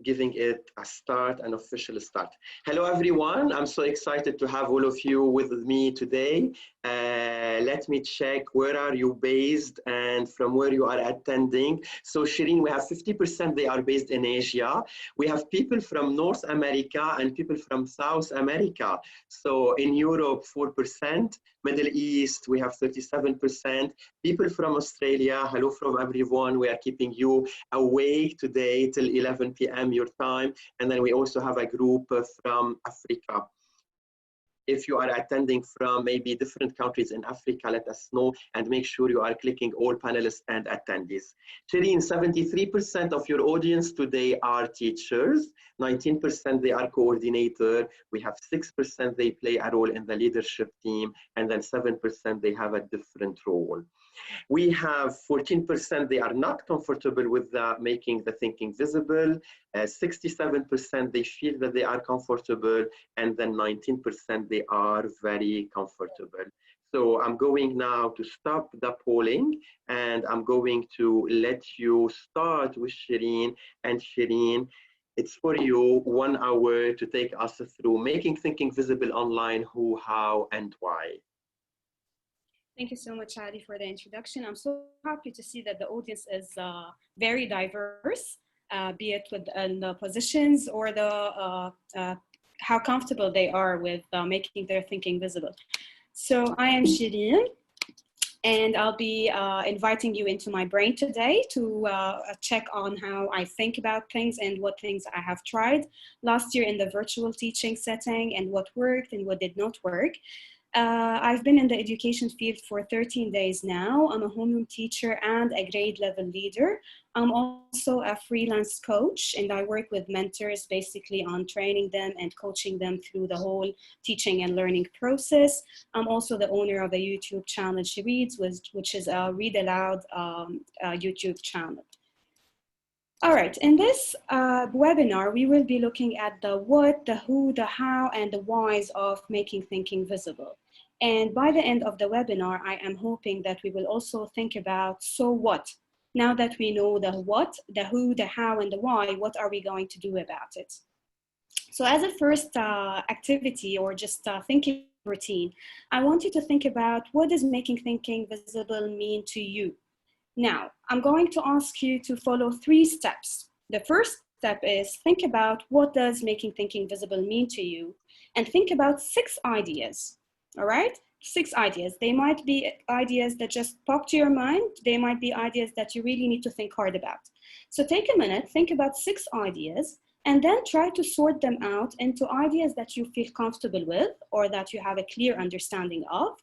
giving it a start, an official start. Hello, everyone. I'm so excited to have all of you with me today. Let me check where are you based and from where you are attending. So Shireen, we have 50% they are based in Asia. We have people from North America and people from South America. So in Europe, 4%, Middle East, we have 37%. People from Australia, hello from everyone. We are keeping you awake today till 11 p.m. your time. And then we also have a group from Africa. If you are attending from maybe different countries in Africa, let us know and make sure you are clicking all panelists and attendees. Shireen, 73% of your audience today are teachers, 19% they are coordinator, we have 6% they play a role in the leadership team, and then 7% they have a different role. We have 14% they are not comfortable with making the thinking visible, 67% they feel that they are comfortable, and then 19% they are very comfortable. So I'm going now to stop the polling and I'm going to let you start with Shireen. And Shireen, it's for you 1 hour to take us through making thinking visible online, who, how, and why. Thank you so much, Ali, for the introduction. I'm so happy to see that the audience is very diverse, be it within the positions or the how comfortable they are with making their thinking visible. So I am Shireen, and I'll be inviting you into my brain today to check on how I think about things and what things I have tried last year in the virtual teaching setting and what worked and what did not work. I've been in the education field for 13 days now. I'm a homeroom teacher and a grade level leader. I'm also a freelance coach, and I work with mentors basically on training them and coaching them through the whole teaching and learning process. I'm also the owner of a YouTube channel, Shireads, which is a read aloud YouTube channel. All right, in this webinar, we will be looking at the what, the who, the how, and the whys of making thinking visible. And by the end of the webinar, I am hoping that we will also think about, so what? Now that we know the what, the who, the how, and the why, what are we going to do about it? So as a first activity or just thinking routine, I want you to think about, what does making thinking visible mean to you? Now, I'm going to ask you to follow 3 steps. The first step is think about, what does making thinking visible mean to you? And think about 6 ideas, all right? 6 ideas. They might be ideas that just pop to your mind. They might be ideas that you really need to think hard about. So take a minute, think about 6 ideas, and then try to sort them out into ideas that you feel comfortable with or that you have a clear understanding of,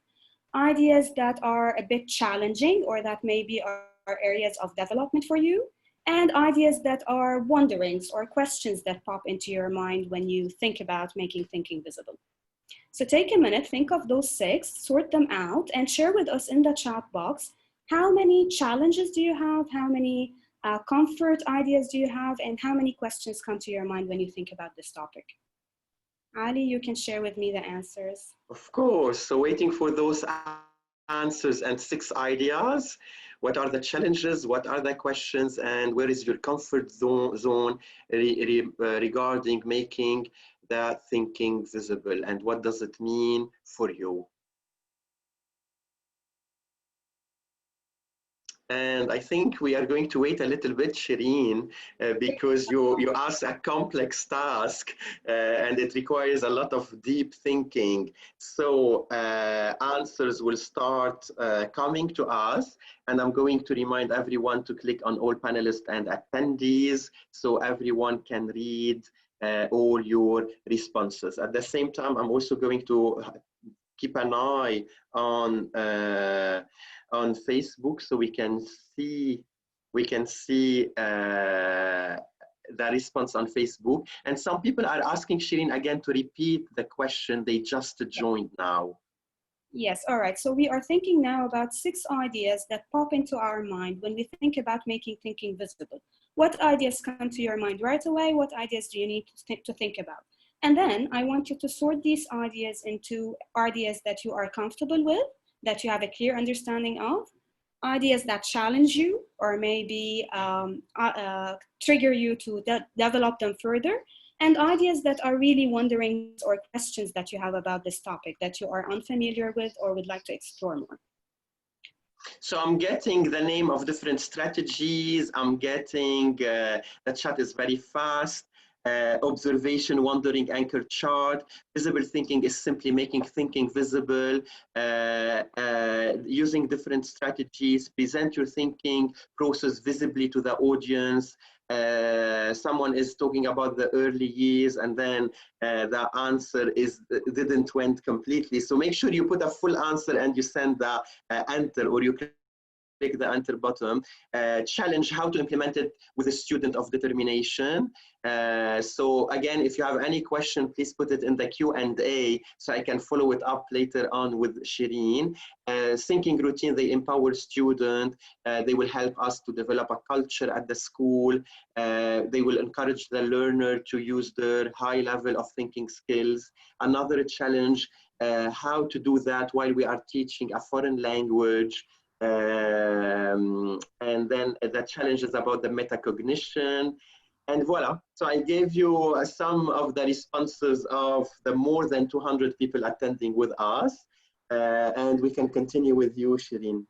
ideas that are a bit challenging or that maybe are areas of development for you, and ideas that are wonderings or questions that pop into your mind when you think about making thinking visible. So take a minute, think of those 6, sort them out, and share with us in the chat box, how many challenges do you have, how many comfort ideas do you have, and how many questions come to your mind when you think about this topic. Ali, you can share with me the answers. Of course. So waiting for those answers and 6 ideas. What are the challenges? What are the questions? And where is your comfort zone regarding making that thinking visible? And what does it mean for you? And I think we are going to wait a little bit, Shireen, because you asked a complex task and it requires a lot of deep thinking. So answers will start coming to us, and I'm going to remind everyone to click on all panelists and attendees so everyone can read all your responses. At the same time, I'm also going to keep an eye on Facebook so we can see the response on Facebook. And some people are asking Shireen again to repeat the question. They just joined now. Yes, all right. So we are thinking now about 6 ideas that pop into our mind when we think about making thinking visible. What ideas come to your mind right away? What ideas do you need to think about? And then I want you to sort these ideas into ideas that you are comfortable with, that you have a clear understanding of, ideas that challenge you or maybe trigger you to develop them further, and ideas that are really wondering or questions that you have about this topic that you are unfamiliar with or would like to explore more. So I'm getting the name of different strategies. I'm getting the chat is very fast. Observation, wandering, anchor chart. Visible thinking is simply making thinking visible, using different strategies, present your thinking process visibly to the audience. Someone is talking about the early years, and then the answer didn't went completely. So make sure you put a full answer and you send the enter, or you click the enter button. Challenge, how to implement it with a student of determination. So again, if you have any question, please put it in the Q&A so I can follow it up later on with Shireen. Thinking routine, they empower students. They will help us to develop a culture at the school. They will encourage the learner to use their high level of thinking skills. Another challenge, how to do that while we are teaching a foreign language. And then the challenge is about the metacognition. And voila, so I gave you some of the responses of the more than 200 people attending with us. And we can continue with you, Shireen.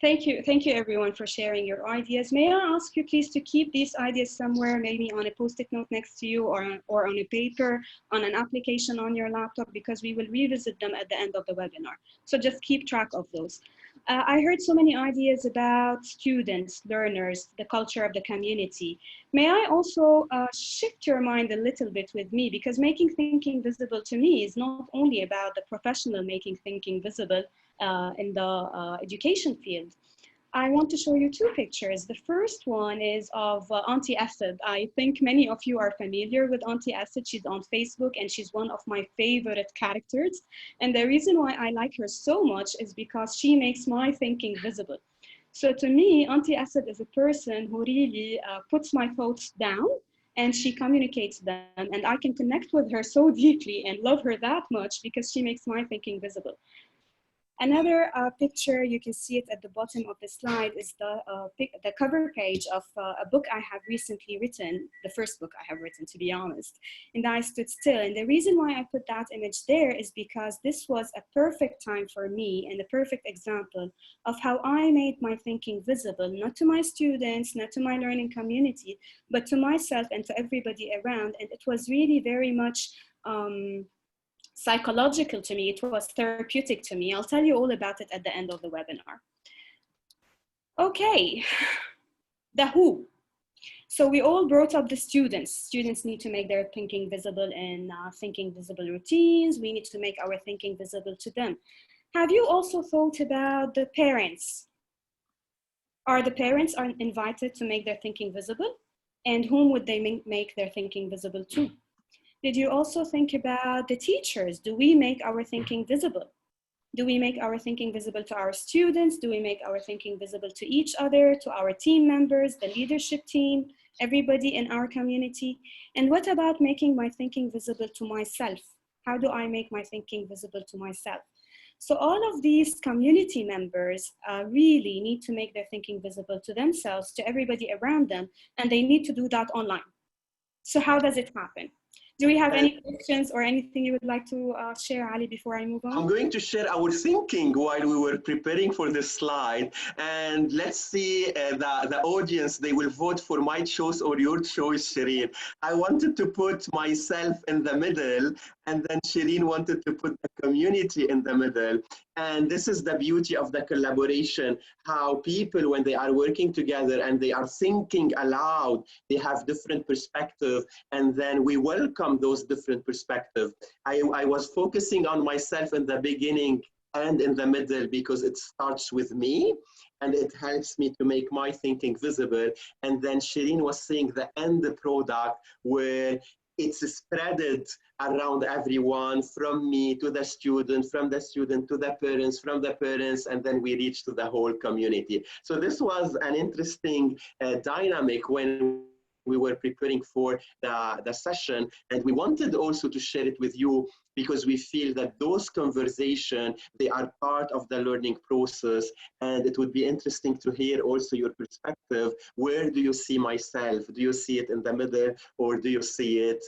Thank you everyone for sharing your ideas. May I ask you please to keep these ideas somewhere, maybe on a post-it note next to you, or on a paper, on an application on your laptop, because we will revisit them at the end of the webinar. So just keep track of those. I heard so many ideas about students, learners, the culture of the community. May I also shift your mind a little bit with me, because making thinking visible to me is not only about the professional making thinking visible in the education field. I want to show you two pictures. The first one is of Auntie Asad. I think many of you are familiar with Auntie Asad. She's on Facebook and she's one of my favorite characters. And the reason why I like her so much is because she makes my thinking visible. So to me, Auntie Asad is a person who really puts my thoughts down and she communicates them, and I can connect with her so deeply and love her that much because she makes my thinking visible. Another picture, you can see it at the bottom of the slide, is the cover page of a book I have recently written, the first book I have written, to be honest, and I Stood Still. And the reason why I put that image there is because this was a perfect time for me and a perfect example of how I made my thinking visible, not to my students, not to my learning community, but to myself and to everybody around. And it was really very much psychological to me. It was therapeutic to me. I'll tell you all about it at the end of the webinar. Okay, the who. So we all brought up the students. Students need to make their thinking visible in thinking visible routines. We need to make our thinking visible to them. Have you also thought about the parents? Are the parents invited to make their thinking visible? And whom would they make their thinking visible to? Did you also think about the teachers? Do we make our thinking visible? Do we make our thinking visible to our students? Do we make our thinking visible to each other, to our team members, the leadership team, everybody in our community? And what about making my thinking visible to myself? How do I make my thinking visible to myself? So all of these community members really need to make their thinking visible to themselves, to everybody around them, and they need to do that online. So how does it happen? Do we have any questions or anything you would like to share, Ali, before I move on? I'm going to share our thinking while we were preparing for this slide. And let's see the audience, they will vote for my choice or your choice, Shireen. I wanted to put myself in the middle, and then Shireen wanted to put the community in the middle. And this is the beauty of the collaboration, how people, when they are working together and they are thinking aloud, they have different perspectives, and then we welcome those different perspectives. I was focusing on myself in the beginning and in the middle because it starts with me and it helps me to make my thinking visible. And then Shireen was saying the end product where it's spreaded around everyone, from me to the student, from the student to the parents, from the parents, and then we reach to the whole community. So this was an interesting dynamic when we were preparing for the session, and we wanted also to share it with you because we feel that those conversations, they are part of the learning process, and it would be interesting to hear also your perspective. Where do you see myself? Do you see it in the middle, or do you see it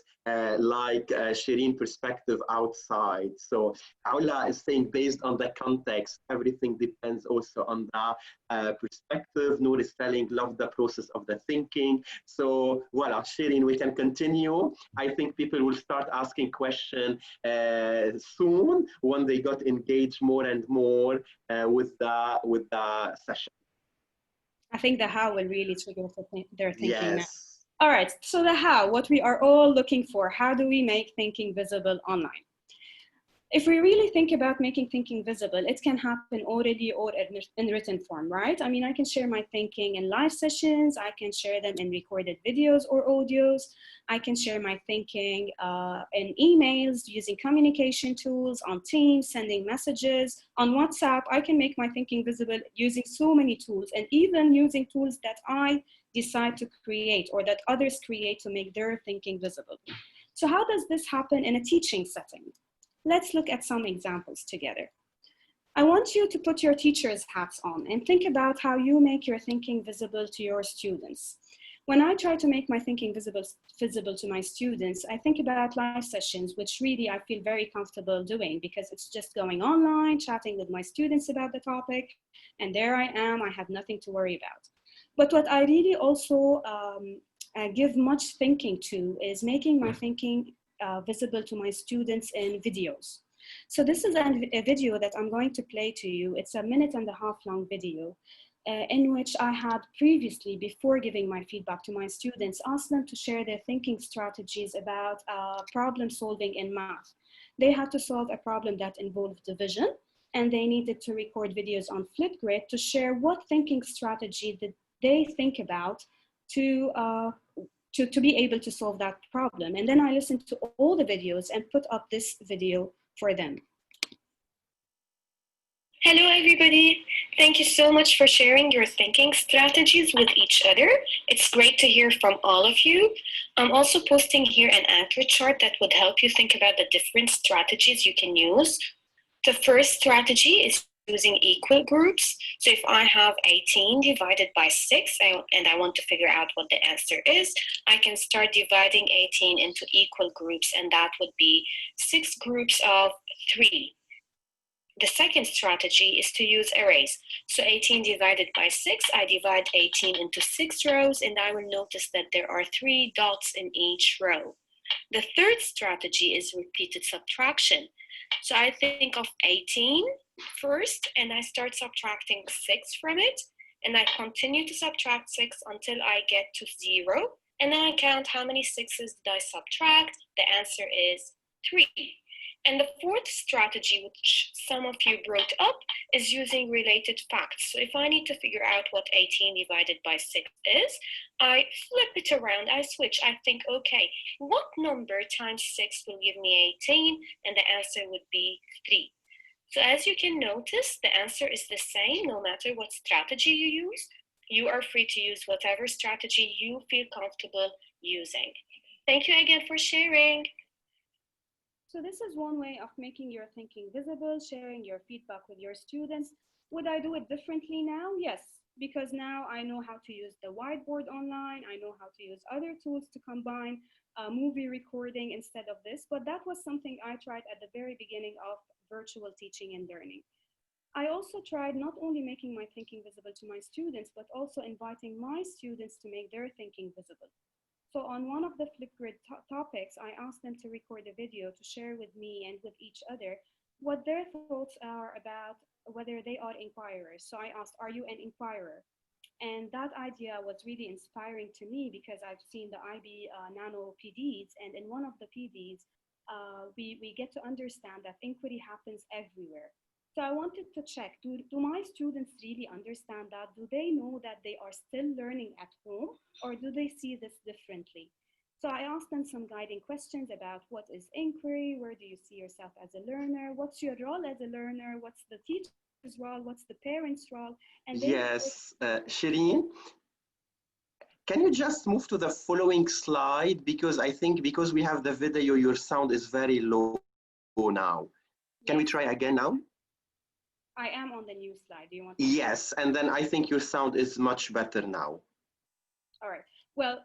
like Shireen perspective outside? So Aula is saying based on the context, everything depends also on the perspective. Noor is telling, love the process of the thinking. So voila, Shireen, we can continue. I think people will start asking questions soon when they got engaged more and more with the session. I think the how will really trigger their thinking now. Yes. All right, so the how, what we are all looking for, how do we make thinking visible online? If we really think about making thinking visible, it can happen orally or in written form, right? I mean, I can share my thinking in live sessions. I can share them in recorded videos or audios. I can share my thinking in emails, using communication tools, on Teams, sending messages, on WhatsApp. I can make my thinking visible using so many tools, and even using tools that I decide to create or that others create to make their thinking visible. So how does this happen in a teaching setting? Let's look at some examples together. I want you to put your teacher's hats on and think about how you make your thinking visible to your students. When I try to make my thinking visible to my students, I think about live sessions, which really I feel very comfortable doing because it's just going online, chatting with my students about the topic, and there I am, I have nothing to worry about. But what I really also give much thinking to is making my thinking visible to my students in videos. So this is a video that I'm going to play to you. It's a 1.5 minute long video in which I had previously, before giving my feedback to my students, asked them to share their thinking strategies about problem solving in math. They had to solve a problem that involved division, and they needed to record videos on Flipgrid to share what thinking strategy did they think about to be able to solve that problem. And then I listened to all the videos and put up this video for them. Hello, everybody. Thank you so much for sharing your thinking strategies with each other. It's great to hear from all of you. I'm also posting here an anchor chart that would help you think about the different strategies you can use. The first strategy is using equal groups. So if I have 18 divided by 6 and I want to figure out what the answer is, I can start dividing 18 into equal groups, and that would be 6 groups of 3. The second strategy is to use arrays. So 18 divided by 6, I divide 18 into 6 rows, and I will notice that there are 3 dots in each row. The third strategy is repeated subtraction. So I think of 18 first, and I start subtracting 6 from it, and I continue to subtract 6 until I get to 0, and then I count how many 6s did I subtract. The answer is 3. And the fourth strategy, which some of you brought up, is using related facts. So if I need to figure out what 18 divided by 6 is, I flip it around, I switch. I think, okay, what number times 6 will give me 18? And the answer would be 3. So as you can notice, the answer is the same no matter what strategy you use. You are free to use whatever strategy you feel comfortable using. Thank you again for sharing. So this is one way of making your thinking visible, sharing your feedback with your students. Would I do it differently now? Yes, because now I know how to use the whiteboard online. I know how to use other tools to combine movie recording instead of this, but that was something I tried at the very beginning of virtual teaching and learning. I also tried not only making my thinking visible to my students, but also inviting my students to make their thinking visible. So on one of the Flipgrid topics, I asked them to record a video to share with me and with each other what their thoughts are about whether they are inquirers. So I asked, are you an inquirer? And that idea was really inspiring to me because I've seen the IB Nano PDs, and in one of the PDs, we get to understand that inquiry happens everywhere. So I wanted to check, do my students really understand that? Do they know that they are still learning at home, or do they see this differently? So I asked them some guiding questions about what is inquiry, where do you see yourself as a learner, what's your role as a learner, what's the teacher's role, what's the parent's role? And yes, Shireen, Can you just move to the following slide? Because I think because we have the video, your sound is very low now. Can we try again now? I am on the new slide. Do you want? Yes, and then I think your sound is much better now. All right. Well,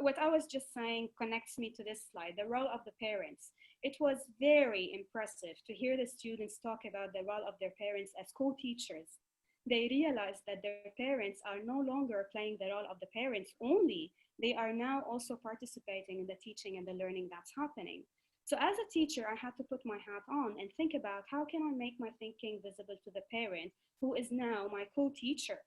what I was just saying connects me to this slide, the role of the parents. It was very impressive to hear the students talk about the role of their parents as co-teachers. They realized that their parents are no longer playing the role of the parents only. They are now also participating in the teaching and the learning that's happening. So as a teacher, I had to put my hat on and think about how can I make my thinking visible to the parent who is now my co-teacher.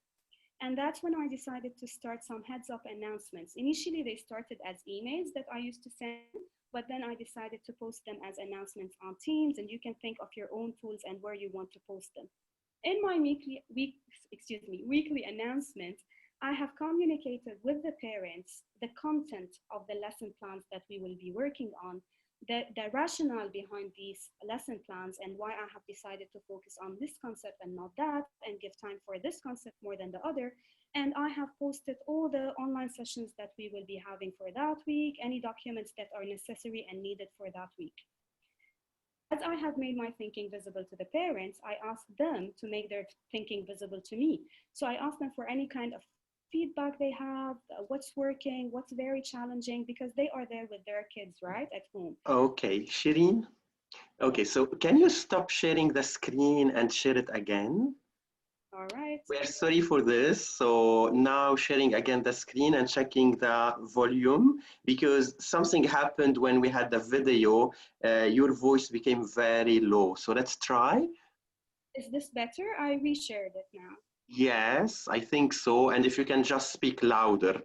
And that's when I decided to start some heads up announcements. Initially, they started as emails that I used to send, but then I decided to post them as announcements on Teams, and you can think of your own tools and where you want to post them. In my weekly announcement, I have communicated with the parents the content of the lesson plans that we will be working on, the rationale behind these lesson plans, and why I have decided to focus on this concept and not that, and give time for this concept more than the other. And I have posted all the online sessions that we will be having for that week, any documents that are necessary and needed for that week. As I have made my thinking visible to the parents, I asked them to make their thinking visible to me. So I asked them for any kind of feedback they have, what's working, what's very challenging, because they are there with their kids, right, at home. Okay, Shireen. Okay, so can you stop sharing the screen and share it again? All right. We're sorry for this. So now sharing again the screen and checking the volume, because something happened when we had the video. Your voice became very low. So let's try. Is this better? I reshared it now. Yes, I think so. And if you can just speak louder.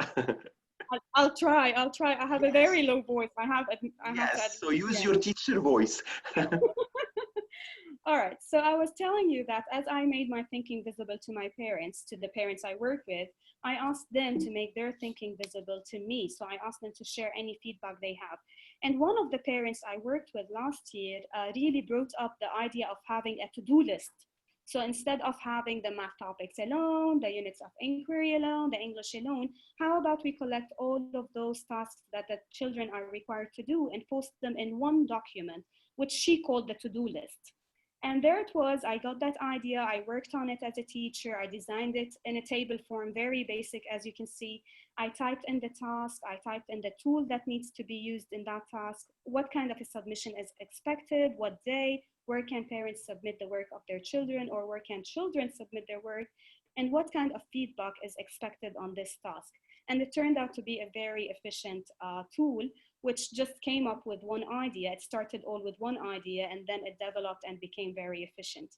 I'll try. I have a very low voice. I have to so use your teacher voice. All right. So I was telling you that as I made my thinking visible to my parents, to the parents I work with, I asked them to make their thinking visible to me. So I asked them to share any feedback they have. And one of the parents I worked with last year really brought up the idea of having a to-do list. So instead of having the math topics alone, the units of inquiry alone, the English alone, how about we collect all of those tasks that the children are required to do and post them in one document, which she called the to-do list. And there it was. I got that idea. I worked on it as a teacher. I designed it in a table form, very basic, as you can see. I typed in the task. I typed in the tool that needs to be used in that task, what kind of a submission is expected, what day, where can parents submit the work of their children, or where can children submit their work, and what kind of feedback is expected on this task. And it turned out to be a very efficient tool, which just came up with one idea. It started all with one idea, and then it developed and became very efficient.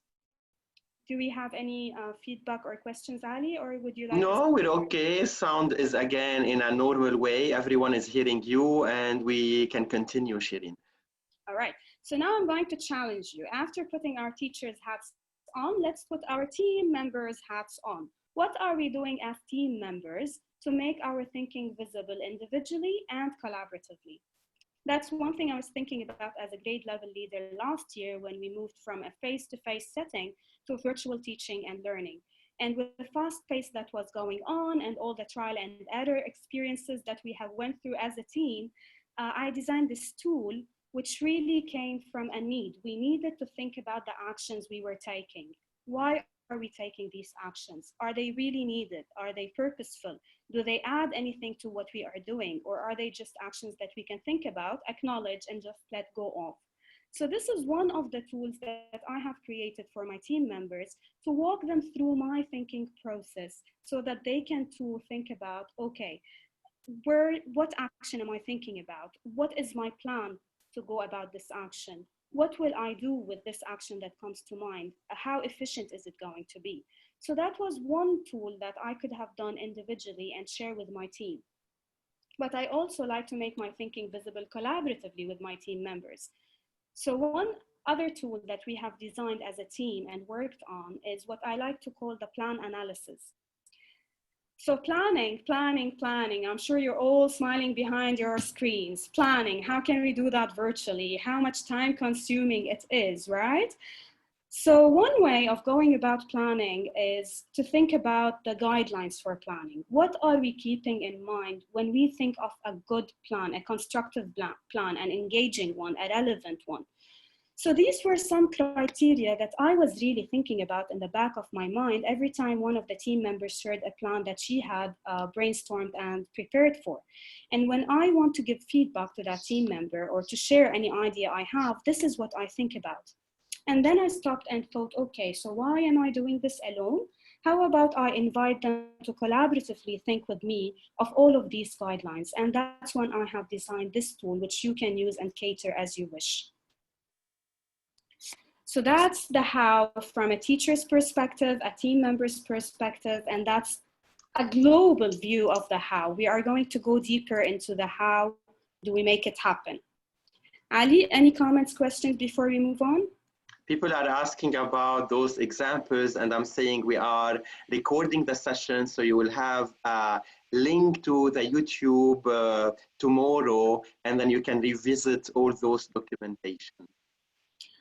Do we have any feedback or questions, Ali, or would you like? No, we're okay. Sound is again in a normal way. Everyone is hearing you, and we can continue, Shireen. All right. So now I'm going to challenge you. After putting our teachers' hats on, let's put our team members' hats on. What are we doing as team members to make our thinking visible individually and collaboratively? That's one thing I was thinking about as a grade level leader last year when we moved from a face-to-face setting to virtual teaching and learning. And with the fast pace that was going on and all the trial and error experiences that we have went through as a team, I designed this tool which really came from a need. We needed to think about the actions we were taking. Why are we taking these actions? Are they really needed? Are they purposeful? Do they add anything to what we are doing? Or are they just actions that we can think about, acknowledge, and just let go of? So this is one of the tools that I have created for my team members to walk them through my thinking process so that they can too think about, okay, what action am I thinking about? What is my plan to go about this action? What will I do with this action that comes to mind? How efficient is it going to be? So that was one tool that I could have done individually and share with my team. But I also like to make my thinking visible collaboratively with my team members. So one other tool that we have designed as a team and worked on is what I like to call the plan analysis. So planning. I'm sure you're all smiling behind your screens. Planning, how can we do that virtually? How much time consuming it is, right? So one way of going about planning is to think about the guidelines for planning. What are we keeping in mind when we think of a good plan, a constructive plan, an engaging one, a relevant one? So these were some criteria that I was really thinking about in the back of my mind every time one of the team members shared a plan that she had brainstormed and prepared for. And when I want to give feedback to that team member or to share any idea I have, this is what I think about. And then I stopped and thought, okay, so why am I doing this alone? How about I invite them to collaboratively think with me of all of these guidelines? And that's when I have designed this tool, which you can use and cater as you wish. So that's the how from a teacher's perspective, a team member's perspective, and that's a global view of the how. We are going to go deeper into the how do we make it happen. Ali, any comments, questions before we move on? People are asking about those examples, and I'm saying we are recording the session, so you will have a link to the YouTube tomorrow, and then you can revisit all those documentation.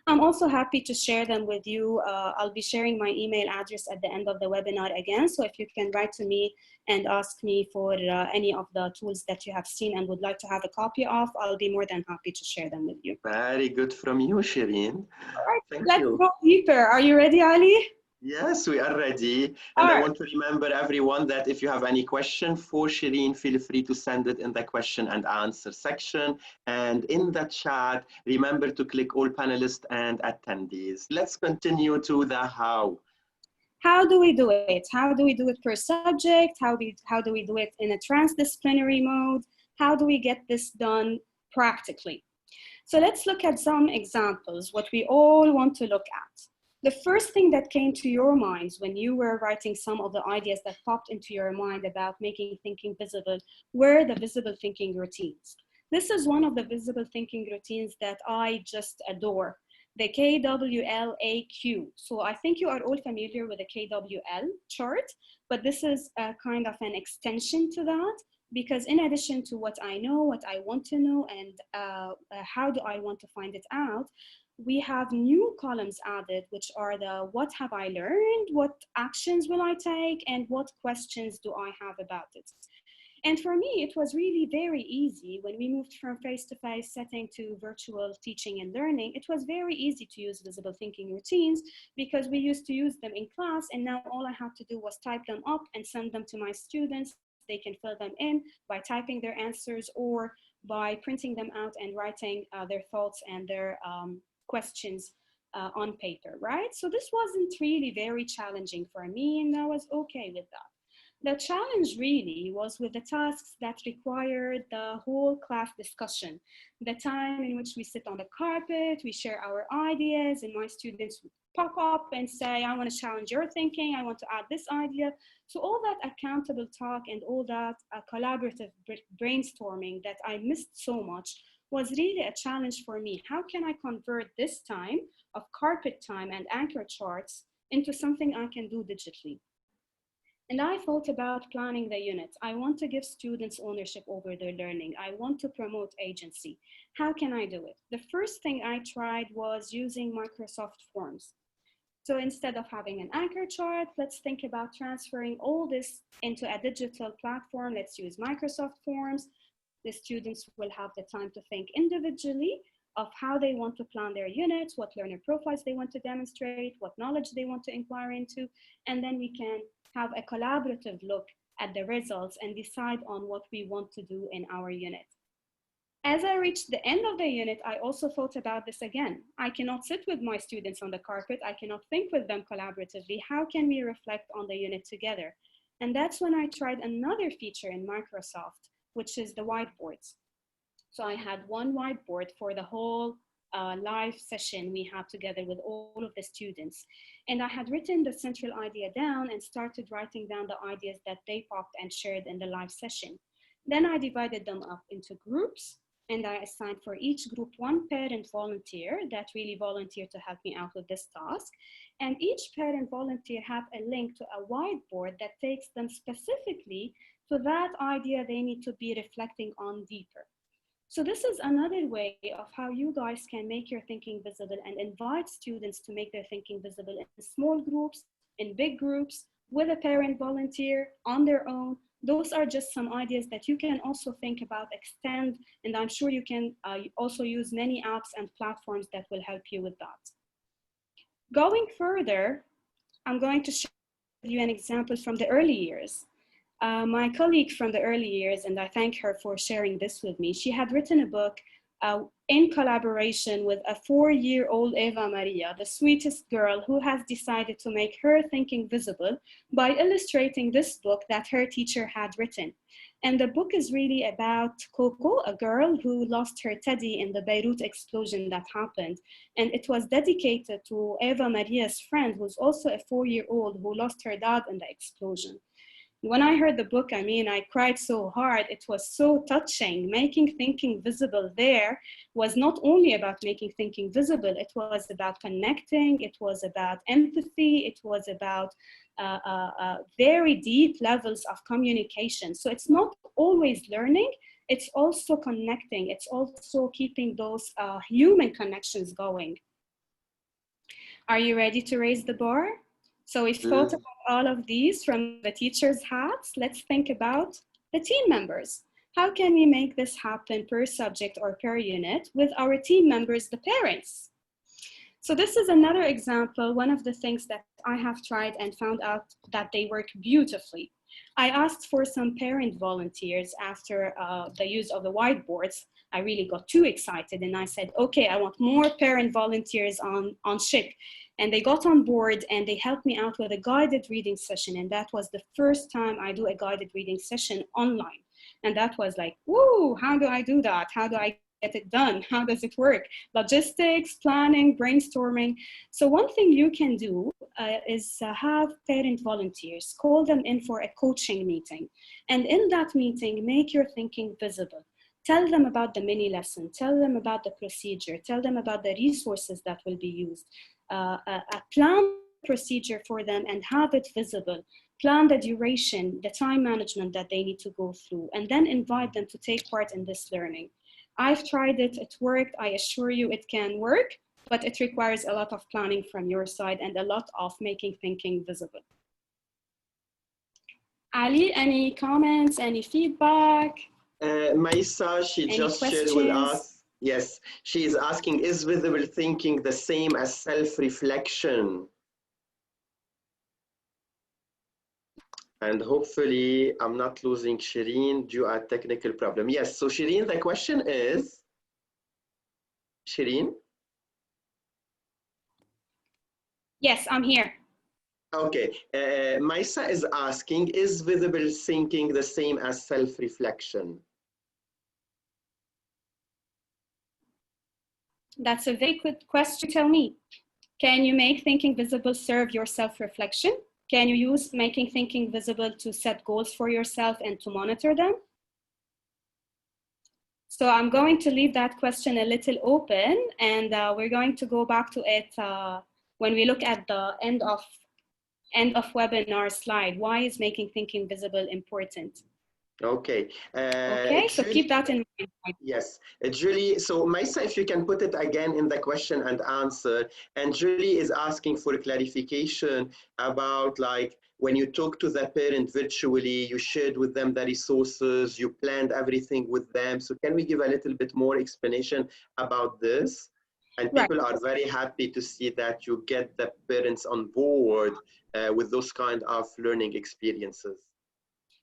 I'm also happy to share them with you. I'll be sharing my email address at the end of the webinar again. So if you can write to me and ask me for any of the tools that you have seen and would like to have a copy of, I'll be more than happy to share them with you. Very good from you, Shireen. All right, Thank you. Let's go deeper. Are you ready, Ali? Yes, we are ready. And I want to remember everyone that if you have any question for Shireen, feel free to send it in the question and answer section. And in the chat, remember to click all panelists and attendees. Let's continue to the how. How do we do it? How do we do it per subject? How do we do it in a transdisciplinary mode? How do we get this done practically? So let's look at some examples, what we all want to look at. The first thing that came to your minds when you were writing some of the ideas that popped into your mind about making thinking visible were the visible thinking routines. This is one of the visible thinking routines that I just adore, the KWLAQ. So I think you are all familiar with the KWL chart, but this is a kind of an extension to that, because in addition to what I know, what I want to know, and how do I want to find it out, we have new columns added, which are the what have I learned, what actions will I take, and what questions do I have about it. And for me, it was really very easy when we moved from face-to-face setting to virtual teaching and learning. It was very easy to use visible thinking routines because we used to use them in class, and now all I have to do was type them up and send them to my students. They can fill them in by typing their answers or by printing them out and writing their thoughts and their questions on paper, right? So this wasn't really very challenging for me, and I was okay with that. The challenge really was with the tasks that required the whole class discussion, the time in which we sit on the carpet, we share our ideas, and my students would pop up and say, I want to challenge your thinking, I want to add this idea. So all that accountable talk and all that collaborative brainstorming that I missed so much was really a challenge for me. How can I convert this time of carpet time and anchor charts into something I can do digitally? And I thought about planning the unit. I want to give students ownership over their learning. I want to promote agency. How can I do it? The first thing I tried was using Microsoft Forms. So instead of having an anchor chart, let's think about transferring all this into a digital platform. Let's use Microsoft Forms. The students will have the time to think individually of how they want to plan their units, what learner profiles they want to demonstrate, what knowledge they want to inquire into, and then we can have a collaborative look at the results and decide on what we want to do in our unit. As I reached the end of the unit, I also thought about this again. I cannot sit with my students on the carpet. I cannot think with them collaboratively. How can we reflect on the unit together? And that's when I tried another feature in Microsoft, which is the whiteboards. So I had one whiteboard for the whole live session we had together with all of the students. And I had written the central idea down and started writing down the ideas that they popped and shared in the live session. Then I divided them up into groups, and I assigned for each group one parent volunteer that really volunteered to help me out with this task. And each parent volunteer had a link to a whiteboard that takes them specifically to that idea they need to be reflecting on deeper. So this is another way of how you guys can make your thinking visible and invite students to make their thinking visible in small groups, in big groups, with a parent volunteer, on their own. Those are just some ideas that you can also think about, extend, and I'm sure you can also use many apps and platforms that will help you with that. Going further, I'm going to share with you an example from the early years. My colleague from the early years, and I thank her for sharing this with me, she had written a book in collaboration with a 4-year-old Eva Maria, the sweetest girl who has decided to make her thinking visible by illustrating this book that her teacher had written. And the book is really about Coco, a girl who lost her teddy in the Beirut explosion that happened. And it was dedicated to Eva Maria's friend, who's also a 4-year-old who lost her dad in the explosion. When I heard the book, I mean, I cried so hard. It was so touching. Making thinking visible there was not only about making thinking visible, it was about connecting, it was about empathy, it was about very deep levels of communication. So it's not always learning, it's also connecting, it's also keeping those human connections going. Are you ready to raise the bar? So we've thought about all of these from the teacher's hats. Let's think about the team members. How can we make this happen per subject or per unit with our team members, the parents? So this is another example, one of the things that I have tried and found out that they work beautifully. I asked for some parent volunteers after the use of the whiteboards. I really got too excited and I said, okay, I want more parent volunteers on SHIP. And they got on board and they helped me out with a guided reading session. And that was the first time I do a guided reading session online. And that was like, woo, how do I do that? How do I get it done? How does it work? Logistics, planning, brainstorming. So one thing you can do is have parent volunteers, call them in for a coaching meeting. And in that meeting, make your thinking visible. Tell them about the mini lesson, tell them about the procedure, tell them about the resources that will be used. Plan procedure for them and have it visible. Plan the duration, the time management that they need to go through, and then invite them to take part in this learning. I've tried it, it worked. I assure you it can work, but it requires a lot of planning from your side and a lot of making thinking visible. Ali, any comments, any feedback? Maisa, she any just questions? shared with us. Yes, she is asking, is visible thinking the same as self-reflection? And hopefully I'm not losing Shireen due to a technical problem. Yes, so Shireen, the question is, Shireen? Yes, I'm here. Okay, Maisa is asking, is visible thinking the same as self-reflection? That's a very good question. Tell me, can you make thinking visible serve your self-reflection? Can you use making thinking visible to set goals for yourself and to monitor them? So I'm going to leave that question a little open, and we're going to go back to it when we look at the end of webinar slide. Why is making thinking visible important? Okay. Okay, so Julie, keep that in mind. Yes, Julie, so Maisa, if you can put it again in the question and answer, and Julie is asking for clarification about like when you talk to the parent virtually, you shared with them the resources, you planned everything with them. So can we give a little bit more explanation about this? And people are very happy to see that you get the parents on board with those kind of learning experiences.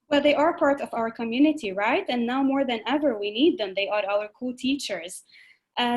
Well, they are part of our community, right? And now more than ever, we need them. They are our co-teachers.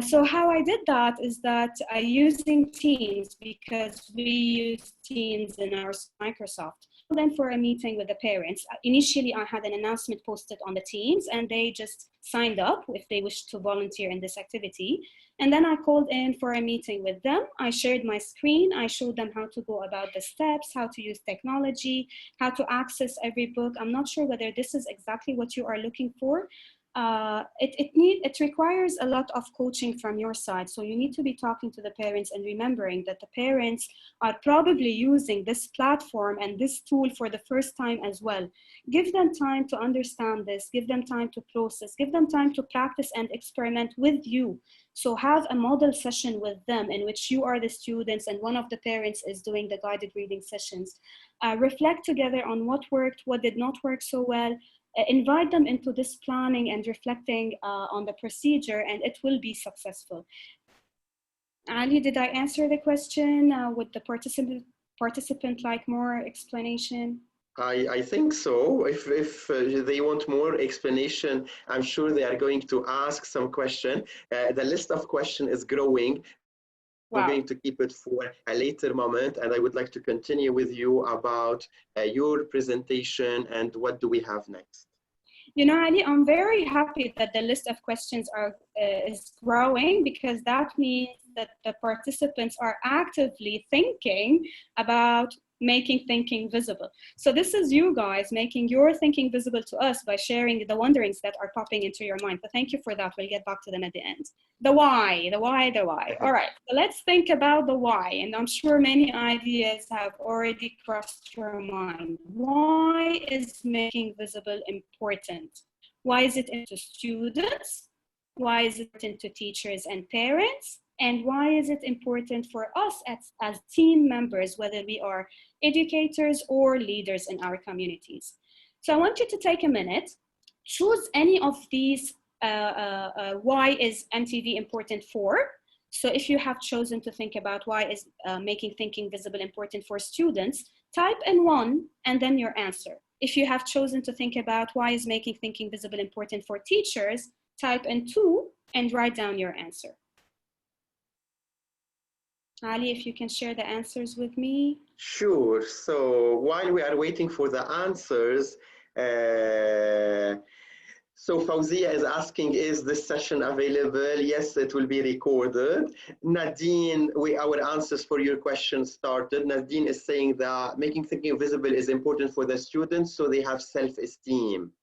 So how I did that is that using Teams, because we use Teams in our Microsoft. Then for a meeting with the parents, initially I had an announcement posted on the Teams and they just signed up if they wish to volunteer in this activity. And then I called in for a meeting with them. I shared my screen. I showed them how to go about the steps, how to use technology, how to access every book. I'm not sure whether this is exactly what you are looking for, it requires a lot of coaching from your side. So you need to be talking to the parents and remembering that the parents are probably using this platform and this tool for the first time as well. Give them time to understand this, give them time to process, give them time to practice and experiment with you. So have a model session with them in which you are the students and one of the parents is doing the guided reading sessions. Reflect together on what worked, what did not work so well. Invite them into this planning and reflecting on the procedure, and it will be successful. Ali, did I answer the question? Would the participant like more explanation? I think so. If they want more explanation, I'm sure they are going to ask some question. The list of questions is growing. We're going to keep it for a later moment, and I would like to continue with you about your presentation and what do we have next. You know, Ali, I'm very happy that the list of questions is growing, because that means that the participants are actively thinking about making thinking visible. So this is you guys making your thinking visible to us by sharing the wonderings that are popping into your mind. So thank you for that. We'll get back to them at the end. The why. All right, so let's think about the why. And I'm sure many ideas have already crossed your mind. Why is making visible important? Why is it important to students? Why is it important to teachers and parents? And why is it important for us as team members, whether we are educators or leaders in our communities? So I want you to take a minute, choose any of these why is MTV important for. So if you have chosen to think about why is making thinking visible important for students, type in 1 and then your answer. If you have chosen to think about why is making thinking visible important for teachers, type in 2 and write down your answer. Ali, if you can share the answers with me. Sure. So while we are waiting for the answers, so Fauzia is asking, is this session available? Yes, it will be recorded. Nadine, our answers for your question started. Nadine is saying that making thinking visible is important for the students so they have self-esteem.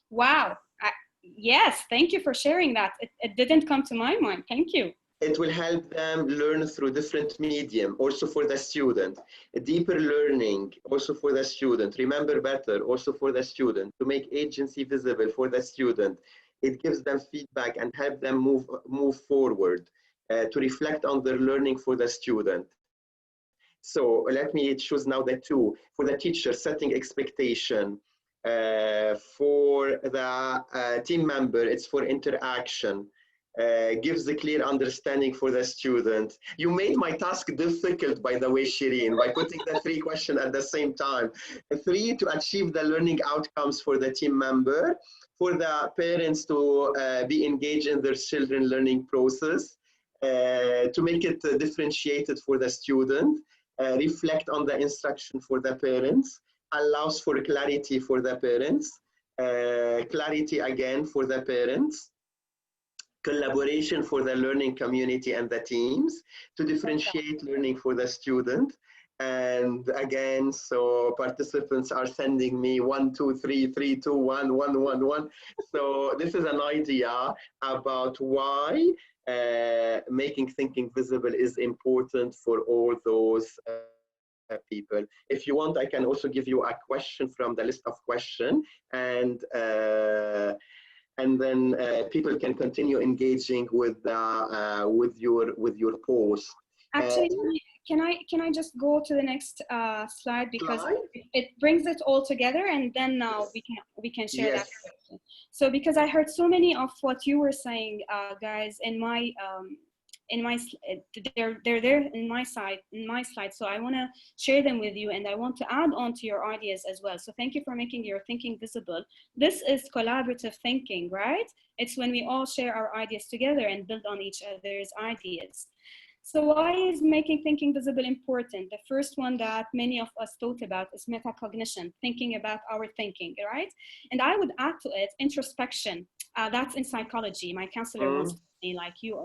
Wow. Yes, thank you for sharing that. It didn't come to my mind. Thank you. It will help them learn through different medium, also for the student. A deeper learning, also for the student. Remember better, also for the student. To make agency visible for the student. It gives them feedback and help them move forward. To reflect on their learning for the student. So let me choose now the 2. For the teacher, setting expectation. For the team member, it's for interaction. Gives a clear understanding for the student. You made my task difficult, by the way, Shireen, by putting the 3 questions at the same time. 3, to achieve the learning outcomes for the team member. For the parents to be engaged in their children learning process. To make it differentiated for the student. Reflect on the instruction for the parents. Allows for clarity for the parents. Clarity again for the parents. Collaboration for the learning community and the teams, to differentiate learning for the student. And again, so participants are sending me 1, 2, 3, 3, 2, 1, 1, 1, 1. So this is an idea about why making thinking visible is important for all those people. If you want, I can also give you a question from the list of questions, and then people can continue engaging with your post. Actually, can I just go to the next slide, because it brings it all together, and then we can share that question. So because I heard so many of what you were saying, guys, they're there in my slide, so I want to share them with you, and I want to add on to your ideas as well. So thank you for making your thinking visible. This is collaborative thinking, right? It's when we all share our ideas together and build on each other's ideas. So why is making thinking visible important? The first one that many of us thought about is metacognition, thinking about our thinking, right? And I would add to it introspection. That's in psychology. My counselor once told me, like, you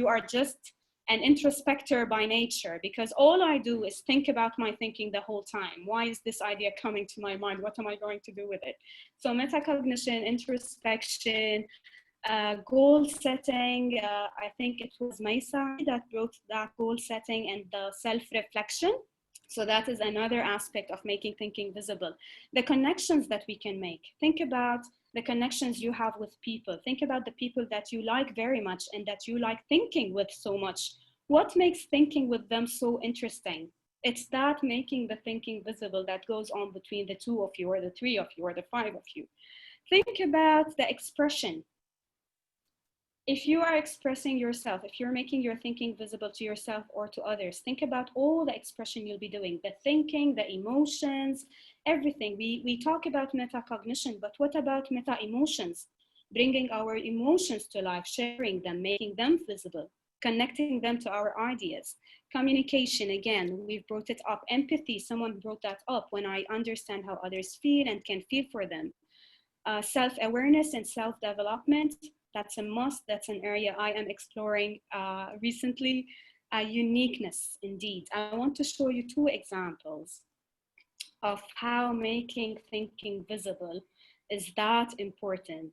are just an introspector by nature, because all I do is think about my thinking the whole time. Why is this idea coming to my mind? What am I going to do with it? So metacognition, introspection, goal setting. I think it was Maisa that wrote that goal setting, and the self-reflection. So that is another aspect of making thinking visible. The connections that we can make. Think about the connections you have with people. Think about the people that you like very much and that you like thinking with so much. What makes thinking with them so interesting? It's that making the thinking visible that goes on between the two of you, or the three of you, or the five of you. Think about the expression. If you are expressing yourself, if you're making your thinking visible to yourself or to others, think about all the expression you'll be doing, the thinking, the emotions, everything. We talk about metacognition, but what about meta-emotions? Bringing our emotions to life, sharing them, making them visible, connecting them to our ideas. Communication, again, we've brought it up. Empathy, someone brought that up, when I understand how others feel and can feel for them. Self-awareness and self-development, that's a must. That's an area I am exploring recently. Uniqueness, indeed. I want to show you two examples of how making thinking visible is that important.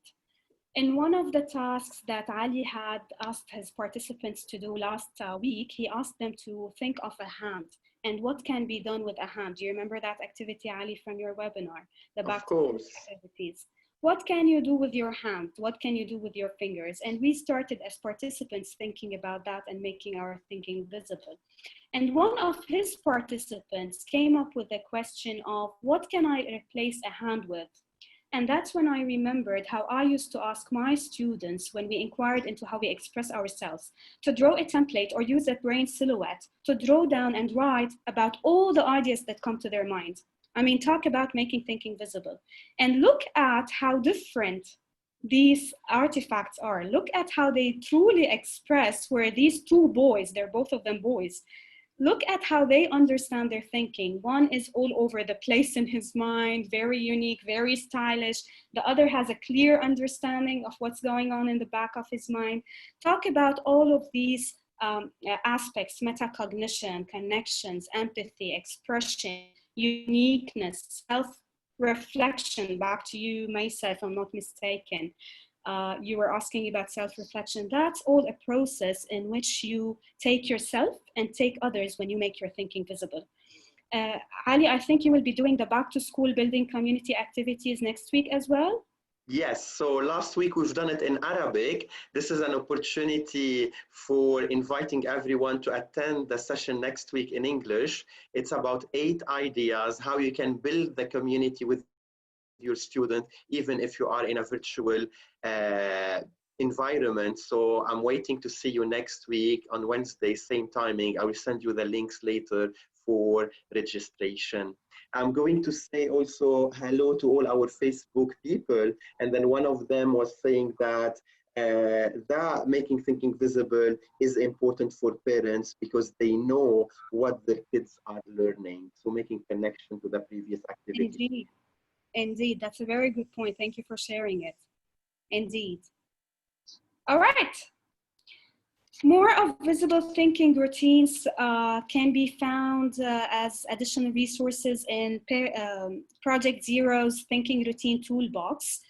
In one of the tasks that Ali had asked his participants to do last week, he asked them to think of a hand and what can be done with a hand. Do you remember that activity, Ali, from your webinar? The back activities. What can you do with your hand? What can you do with your fingers? And we started as participants thinking about that and making our thinking visible. And one of his participants came up with the question of, what can I replace a hand with? And that's when I remembered how I used to ask my students when we inquired into how we express ourselves to draw a template or use a brain silhouette to draw down and write about all the ideas that come to their mind. I mean, talk about making thinking visible. And look at how different these artifacts are. Look at how they truly express where these two boys, they're both of them boys, look at how they understand their thinking. One is all over the place in his mind, very unique, very stylish. The other has a clear understanding of what's going on in the back of his mind. Talk about all of these aspects: metacognition, connections, empathy, expression, uniqueness, self-reflection. Back to you, Maisa, if I'm not mistaken. You were asking about self-reflection. That's all a process in which you take yourself and take others when you make your thinking visible. Ali, I think you will be doing the back to school building community activities next week as well. Yes, so last week we've done it in Arabic. This is an opportunity for inviting everyone to attend the session next week in English. It's about 8 ideas how you can build the community with your student, even if you are in a virtual environment. So I'm waiting to see you next week on Wednesday, same timing. I will send you the links later for registration. I'm going to say also hello to all our Facebook people. And then one of them was saying that making thinking visible is important for parents because they know what their kids are learning. So making connection to the previous activity. Indeed. Indeed, that's a very good point. Thank you for sharing it. Indeed. All right. More of visible thinking routines can be found as additional resources in Project Zero's Thinking Routine Toolbox.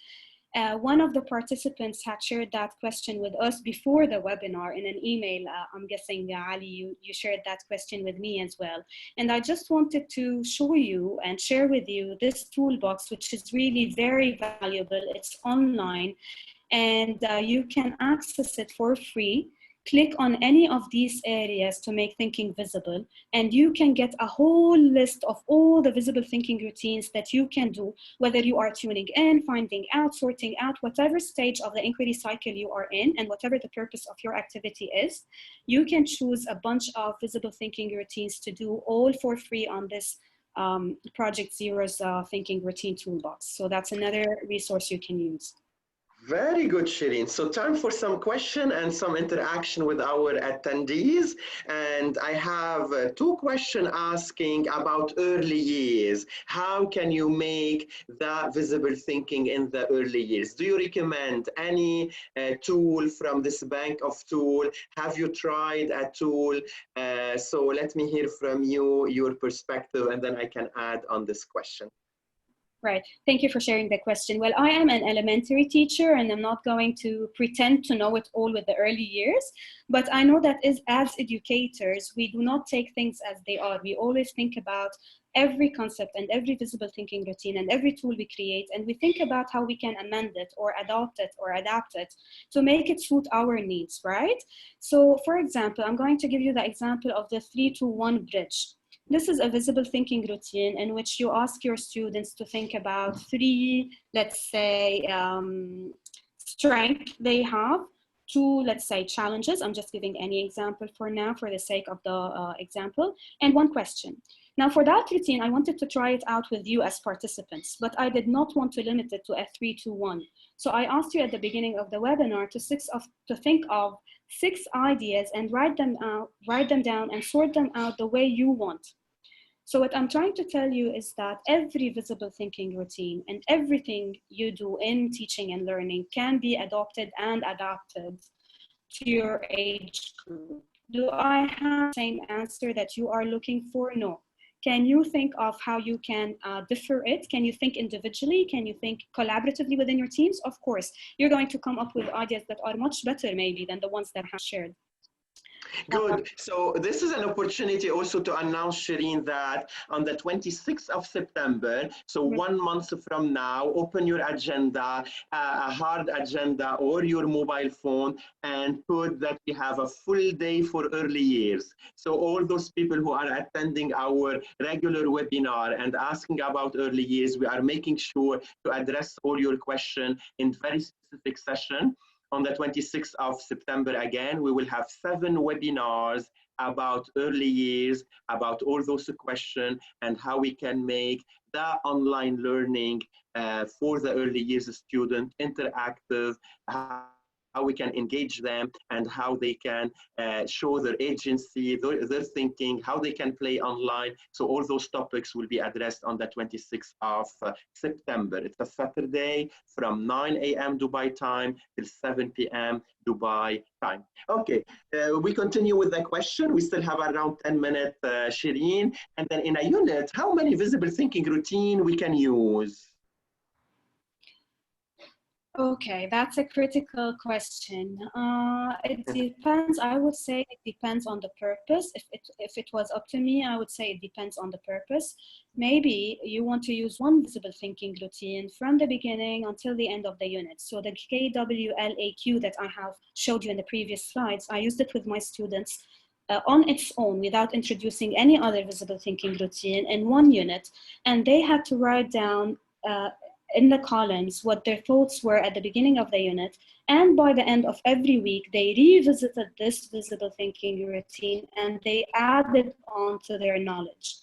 One of the participants had shared that question with us before the webinar in an email. I'm guessing, Ali, you shared that question with me as well. And I just wanted to show you and share with you this toolbox, which is really very valuable. It's online, and you can access it for free. Click on any of these areas to make thinking visible, and you can get a whole list of all the visible thinking routines that you can do, whether you are tuning in, finding out, sorting out, whatever stage of the inquiry cycle you are in, and whatever the purpose of your activity is, you can choose a bunch of visible thinking routines to do all for free on this Project Zero's Thinking Routine Toolbox. So that's another resource you can use. Very good, Shireen. So time for some question and some interaction with our attendees. And I have two questions asking about early years. How can you make the visible thinking in the early years? Do you recommend any tool from this bank of tool? Have you tried a tool? So let me hear from you, your perspective, and then I can add on this question. Right. Thank you for sharing the question. Well, I am an elementary teacher and I'm not going to pretend to know it all with the early years, but I know that as educators, we do not take things as they are. We always think about every concept and every visible thinking routine and every tool we create, and we think about how we can amend it or adopt it or adapt it to make it suit our needs, right? So for example, I'm going to give you the example of the 3-2-1 bridge. This is a visible thinking routine in which you ask your students to think about three, let's say, strengths they have, two, let's say, challenges. I'm just giving any example for now for the sake of the example, and one question. Now for that routine, I wanted to try it out with you as participants, but I did not want to limit it to a 3-2-1. So I asked you at the beginning of the webinar to think of 6 ideas and write them down and sort them out the way you want. So what I'm trying to tell you is that every visible thinking routine and everything you do in teaching and learning can be adopted and adapted to your age group. Do I have the same answer that you are looking for? No. Can you think of how you can differ it? Can you think individually? Can you think collaboratively within your teams? Of course, you're going to come up with ideas that are much better maybe than the ones that I have shared. Good. So this is an opportunity also to announce, Shireen, that on the 26th of September, so 1 month from now, open your agenda, a hard agenda or your mobile phone, and put that we have a full day for early years. So all those people who are attending our regular webinar and asking about early years, we are making sure to address all your questions in very specific session. On the 26th of September, again, we will have 7 webinars about early years, about all those questions and how we can make the online learning for the early years student interactive, how we can engage them and how they can show their agency, their thinking, how they can play online. So all those topics will be addressed on the 26th of September. It's a Saturday from 9 a.m. Dubai time till 7 p.m. Dubai time. Okay, we continue with the question. We still have around 10 minutes, Shireen. And then in a unit, how many visible thinking routine we can use? Okay, that's a critical question. It depends. I would say it depends on the purpose. If it was up to me, I would say it depends on the purpose. Maybe you want to use one visible thinking routine from the beginning until the end of the unit. So the KWLAQ that I have showed you in the previous slides, I used it with my students on its own without introducing any other visible thinking routine in one unit. And they had to write down in the columns what their thoughts were at the beginning of the unit, and by the end of every week they revisited this visible thinking routine and they added on to their knowledge.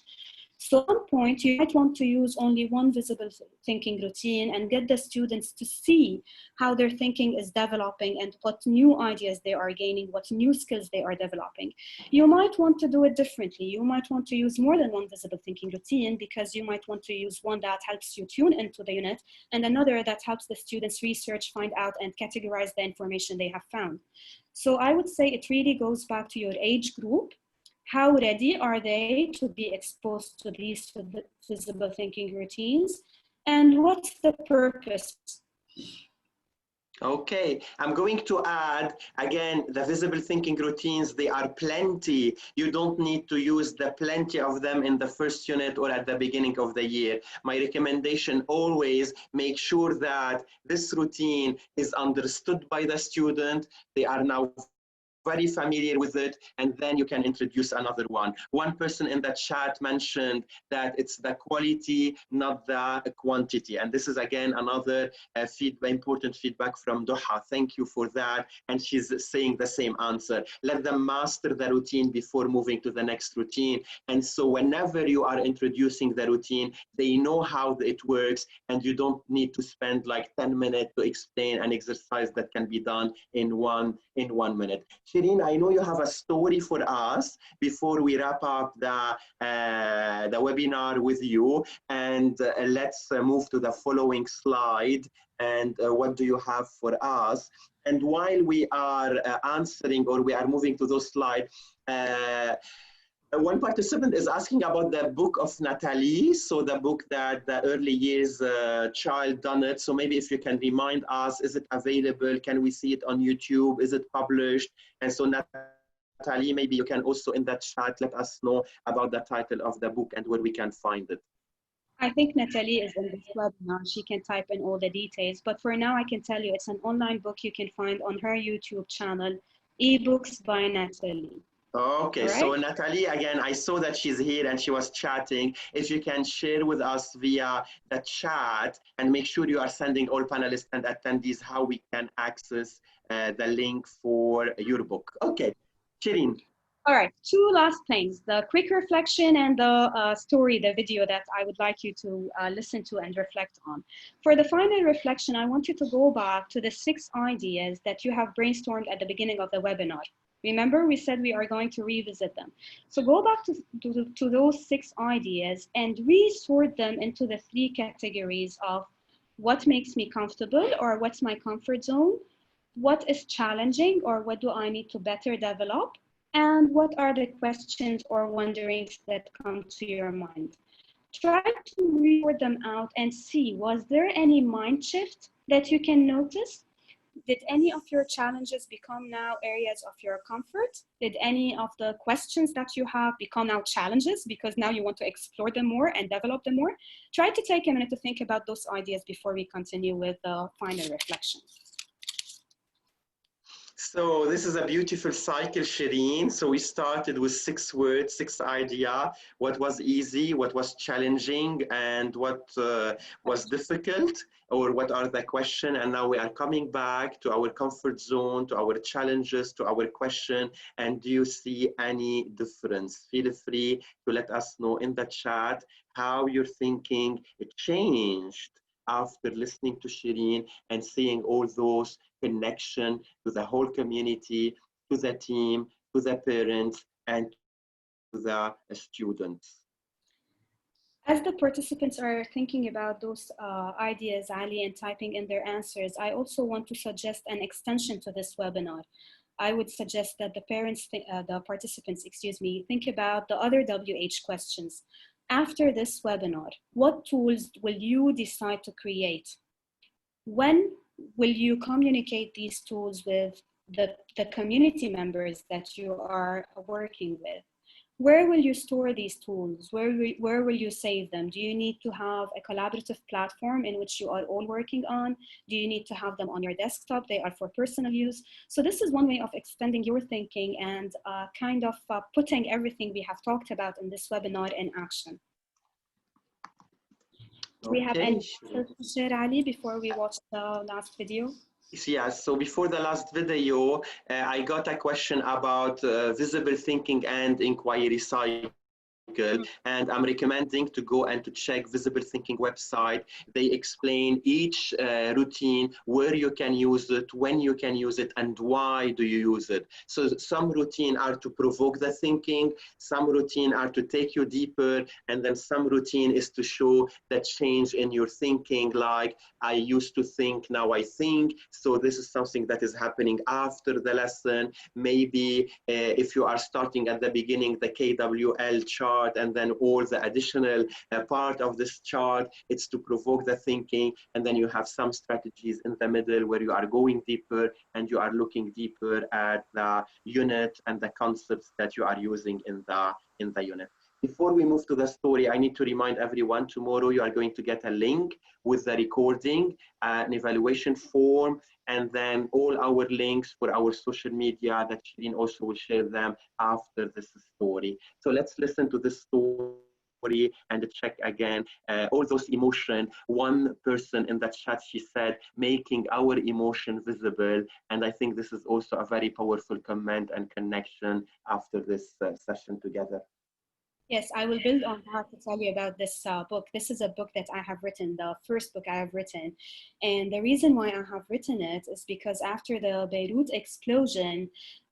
So at some point you might want to use only one visible thinking routine and get the students to see how their thinking is developing and what new ideas they are gaining, what new skills they are developing. You might want to do it differently. You might want to use more than one visible thinking routine because you might want to use one that helps you tune into the unit and another that helps the students research, find out, and categorize the information they have found. So I would say it really goes back to your age group. How ready are they to be exposed to these visible thinking routines? And what's the purpose? Okay, I'm going to add, again, the visible thinking routines, they are plenty. You don't need to use the plenty of them in the first unit or at the beginning of the year. My recommendation always make sure that this routine is understood by the student. They are now very familiar with it, and then you can introduce another one. One person in the chat mentioned that it's the quality, not the quantity. And this is again another important feedback from Doha. Thank you for that. And she's saying the same answer. Let them master the routine before moving to the next routine. And so whenever you are introducing the routine, they know how it works, and you don't need to spend like 10 minutes to explain an exercise that can be done in one minute. Shireen, I know you have a story for us before we wrap up the webinar with you, and let's move to the following slide. And what do you have for us? And while we are answering, or we are moving to those slides, one participant is asking about the book of Natalie, so the book that the early years child done it. So maybe if you can remind us, is it available? Can we see it on YouTube? Is it published? And so Natalie, maybe you can also in that chat let us know about the title of the book and where we can find it. I think Natalie is in this webinar. She can type in all the details, but for now I can tell you it's an online book you can find on her YouTube channel, eBooks by Natalie. Okay, right. So Natalie, again, I saw that she's here and she was chatting. If you can share with us via the chat, and make sure you are sending all panelists and attendees how we can access the link for your book. Okay, Shireen. All right, two last things, the quick reflection and the story, the video that I would like you to listen to and reflect on. For the final reflection, I want you to go back to the 6 ideas that you have brainstormed at the beginning of the webinar. Remember, we said we are going to revisit them. So go back to those 6 ideas and resort them into the 3 categories of what makes me comfortable, or what's my comfort zone, what is challenging, or what do I need to better develop, and what are the questions or wonderings that come to your mind. Try to report them out and see, was there any mind shift that you can notice? Did any of your challenges become now areas of your comfort? Did any of the questions that you have become now challenges because now you want to explore them more and develop them more? Try to take a minute to think about those ideas before we continue with the final reflection. So this is a beautiful cycle, Shireen. So we started with 6 words, 6 ideas. What was easy, what was challenging, and what was difficult, or what are the questions. And now we are coming back to our comfort zone, to our challenges, to our question. And do you see any difference? Feel free to let us know in the chat how your thinking changed after listening to Shireen and seeing all those connection to the whole community, to the team, to the parents, and to the students. As the participants are thinking about those ideas, Ali, and typing in their answers, I also want to suggest an extension to this webinar. I would suggest that the participants, think about the other WH questions. After this webinar, what tools will you decide to create? When will you communicate these tools with the community members that you are working with? Where will you store these tools? Where will you save them? Do you need to have a collaborative platform in which you are all working on? Do you need to have them on your desktop? They are for personal use. So this is one way of extending your thinking and kind of putting everything we have talked about in this webinar in action. Do we have any to share, Ali, before we watch the last video? Yes, so before the last video, I got a question about visible thinking and inquiry cycle. And I'm recommending to go and to check Visible Thinking website. They explain each routine, where you can use it, when you can use it, and why do you use it. So some routine are to provoke the thinking, some routine are to take you deeper, and then some routine is to show the change in your thinking, like I used to think, now I think. So this is something that is happening after the lesson. Maybe if you are starting at the beginning, the KWL chart, and then all the additional part of this chart, it's to provoke the thinking. And then you have some strategies in the middle where you are going deeper and you are looking deeper at the unit and the concepts that you are using in the unit. Before we move to the story, I need to remind everyone, tomorrow you are going to get a link with the recording, an evaluation form, and then all our links for our social media that Shireen also will share them after this story. So let's listen to this story and check again all those emotion. One person in that chat, she said, making our emotion visible. And I think this is also a very powerful comment and connection after this session together. Yes, I will build on that to tell you about this book. This is a book that I have written, the first book I have written. And the reason why I have written it is because after the Beirut explosion,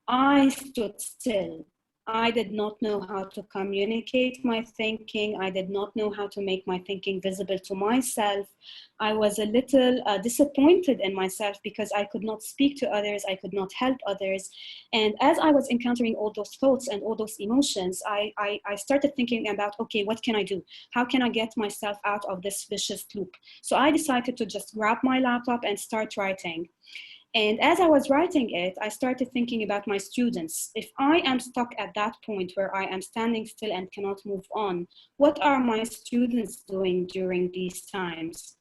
I stood still. I did not know how to communicate my thinking. I did not know how to make my thinking visible to myself. I was a little disappointed in myself because I could not speak to others. I could not help others. And as I was encountering all those thoughts and all those emotions, I started thinking about, okay, what can I do? How can I get myself out of this vicious loop? So I decided to just grab my laptop and start writing. And as I was writing it, I started thinking about my students. If I am stuck at that point where I am standing still and cannot move on, what are my students doing during these times?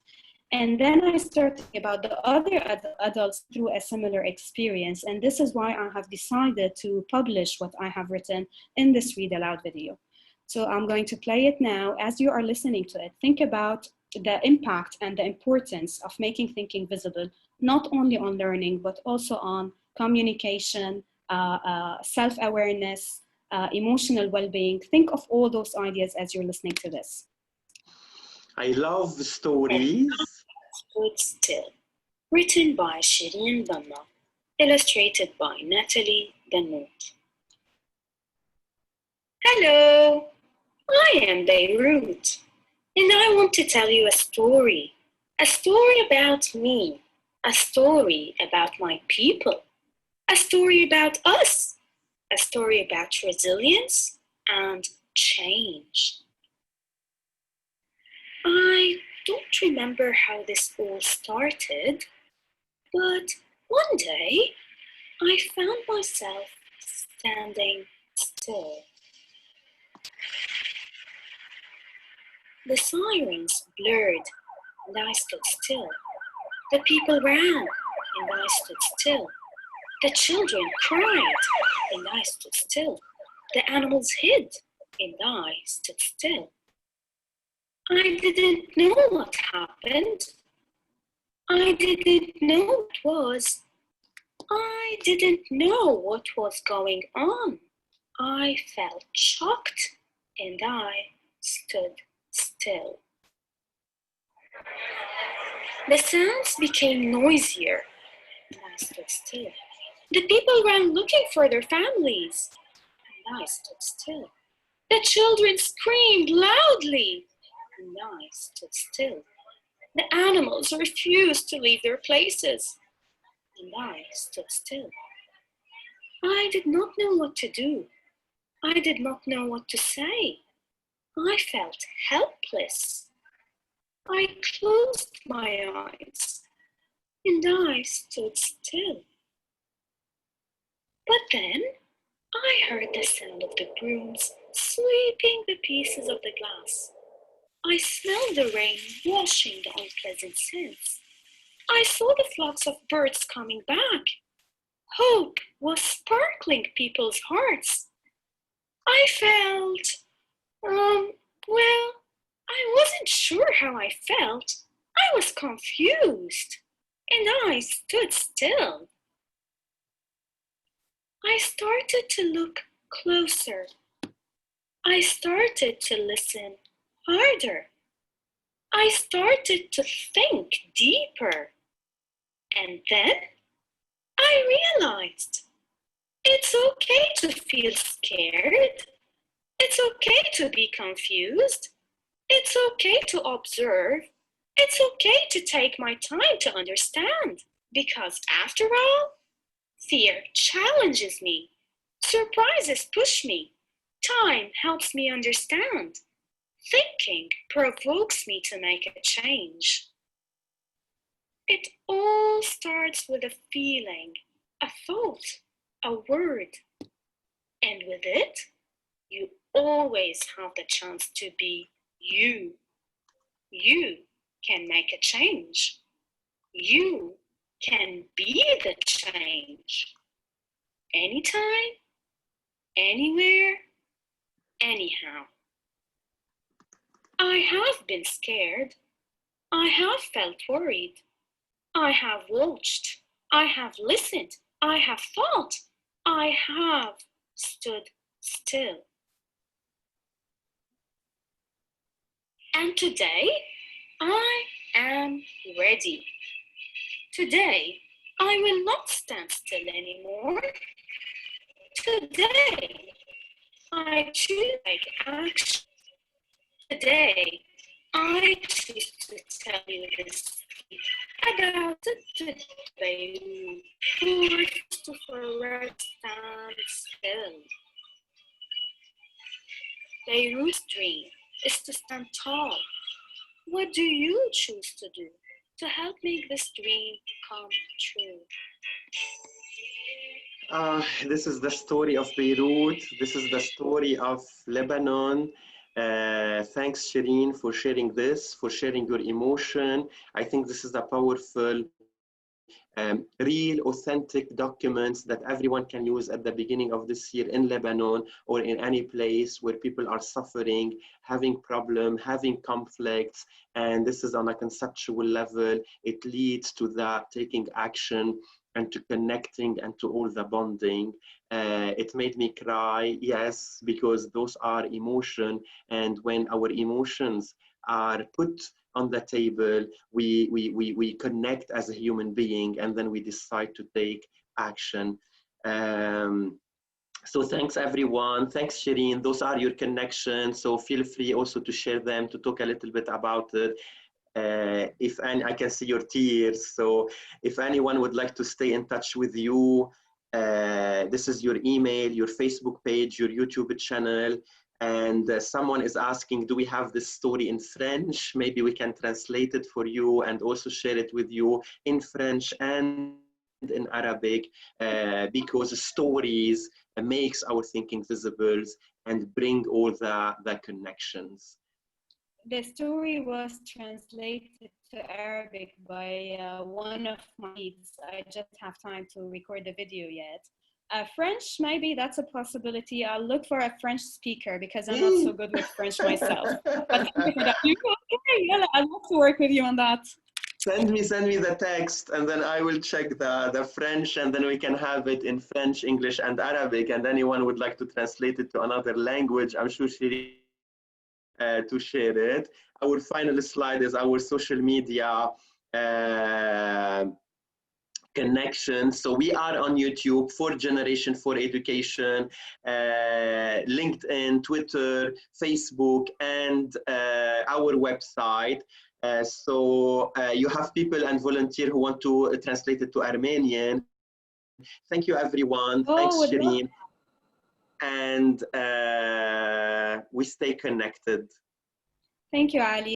And then I started thinking about the other adults through a similar experience. And this is why I have decided to publish what I have written in this read aloud video. So I'm going to play it now. As you are listening to it, think about the impact and the importance of making thinking visible, not only on learning, but also on communication, self-awareness, emotional well-being. Think of all those ideas as you're listening to this. I love the stories. Stood Still, written by Shireen Banna, illustrated by Natalie Benoit. Hello, I am Beirut, and I want to tell you a story about me, a story about my people, a story about us, a story about resilience and change. I don't remember how this all started, but one day I found myself standing still. The sirens blurred, and I stood still. The people ran, and I stood still. The children cried, and I stood still. The animals hid, and I stood still. I didn't know what happened. I didn't know what was. I didn't know what was going on. I felt shocked, and I stood still. The sounds became noisier, and I stood still. The people ran looking for their families, and I stood still. The children screamed loudly, and I stood still. The animals refused to leave their places, and I stood still. I did not know what to do. I did not know what to say. I felt helpless. I closed my eyes, and I stood still. But then I heard the sound of the brooms sweeping the pieces of the glass. I smelled the rain washing the unpleasant scents. I saw the flocks of birds coming back. Hope was sparkling people's hearts. I felt, well, I wasn't sure how I felt. I was confused, and I stood still. I started to look closer. I started to listen harder. I started to think deeper. And then I realized it's okay to feel scared. It's okay to be confused. It's okay to observe. It's okay to take my time to understand. Because after all, fear challenges me. Surprises push me. Time helps me understand. Thinking provokes me to make a change. It all starts with a feeling, a thought, a word. And with it, You always have the chance to be you. You can make a change. You can be the change. Anytime, anywhere, anyhow. I have been scared. I have felt worried. I have watched. I have listened. I have thought. I have stood still. And today, I am ready. Today, I will not stand still anymore. Today, I choose to take action. Today, I choose to tell you this about the baby who refused to forever stand still. Beirut's dream is to stand tall. What do you choose to do to help make this dream come true? This is the story of Beirut. This is the story of Lebanon. Thanks, Shireen, for sharing this, for sharing your emotion. I think this is a powerful, real, authentic documents that everyone can use at the beginning of this year in Lebanon or in any place where people are suffering, having problems, having conflicts. And this is on a conceptual level. It leads to that taking action and to connecting and to all the bonding. It made me cry, yes, because those are emotion. And when our emotions are put on the table, we connect as a human being, and then we decide to take action. So thanks everyone. Thanks Shireen. Those are your connections. So feel free also to share them, to talk a little bit about it. If any, I can see your tears. So if anyone would like to stay in touch with you, this is your email, your Facebook page, your YouTube channel. And someone is asking, do we have this story in French? Maybe we can translate it for you and also share it with you in French and in Arabic, because stories makes our thinking visible and bring all the connections. The story was translated to Arabic by one of my leads. I just have time to record the video yet. French, maybe that's a possibility. I'll look for a French speaker because I'm not so good with French myself. But okay, yeah, I'd love to work with you on that. Send me the text, and then I will check the French, and then we can have it in French, English, and Arabic. And anyone would like to translate it to another language, I'm sure she to share it. Our final slide is our social media connections. So we are on YouTube, 4th Generation for Education, LinkedIn, Twitter, Facebook, and our website. So you have people and volunteers who want to translate it to Armenian. Thank you, everyone. Thanks, Shireen. And we stay connected. Thank you, Ali.